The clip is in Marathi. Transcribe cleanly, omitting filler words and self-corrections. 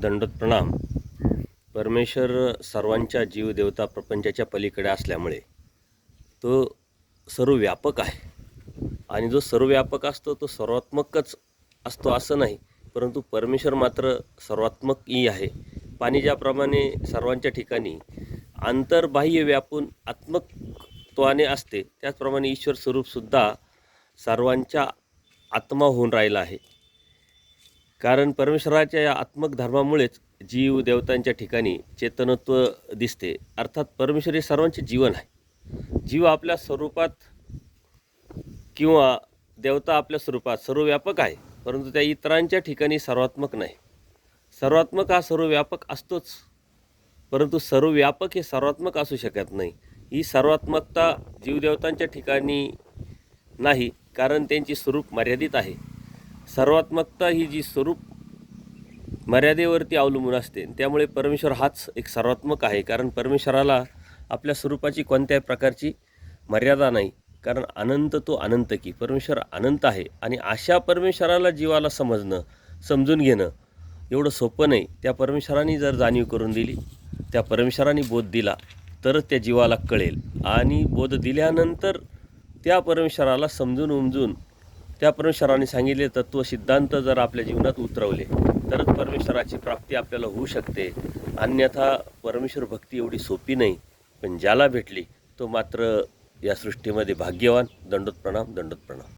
दंडोत प्रणाम. परमेश्वर सर्वांच्या जीवदेवता प्रपंचाच्या पलीकडे असल्यामुळे तो सर्वव्यापक आहे आणि जो सर्वव्यापक असतो तो सर्वात्मकच असतो असं नाही, परंतु परमेश्वर मात्र सर्वात्मकही आहे. पाणी ज्याप्रमाणे सर्वांच्या ठिकाणी अंतर्बाह्य व्यापून आत्मत्वाने असते, त्याचप्रमाणे ईश्वर स्वरूपसुद्धा सर्वांच्या आत्मा होऊन राहिला आहे. कारण परमेश्वराच्या या आत्मक धर्मामुळेच जीव देवतांच्या ठिकाणी चेतनत्व दिसते. अर्थात परमेश्वर हे सर्वांचे जीवन आहे. जीव आपल्या स्वरूपात किंवा देवता आपल्या स्वरूपात सर्वव्यापक आहे, परंतु त्या इतरांच्या ठिकाणी सर्वात्मक नाही. सर्वात्मक हा सर्वव्यापक असतोच, परंतु सर्वव्यापक हे सर्वात्मक असू शकत नाही. ही सर्वात्मकता जीवदेवतांच्या ठिकाणी नाही, कारण त्यांची स्वरूप मर्यादित आहे. सर्वात्मकता ही जी स्वरूप मर्यादेवरती अवलंबून असते, त्यामुळे परमेश्वर हाच एक सर्वात्मक आहे. कारण परमेश्वराला आपल्या स्वरूपाची कोणत्याही प्रकारची मर्यादा नाही, कारण अनंत तो अनंत की परमेश्वर अनंत आहे. आणि अशा परमेश्वराला जीवाला समजून घेणं एवढं सोपं नाही. त्या परमेश्वराने जर जाणीव करून दिली, त्या परमेश्वराने बोध दिला तरच त्या जीवाला कळेल. आणि बोध दिल्यानंतर त्या परमेश्वराला समजून उमजून त्या परमेश्वराने सांगितले तत्व सिद्धांत जर आपल्या जीवनात उतरवले तरच परमेश्वराची प्राप्ती आपल्याला होऊ शकते. अन्यथा परमेश्वर भक्ती एवढी सोपी नाही, पण ज्याला भेटली तो मात्र या सृष्टीमध्ये भाग्यवान. दंडोत प्रणाम, दंडोत प्रणाम.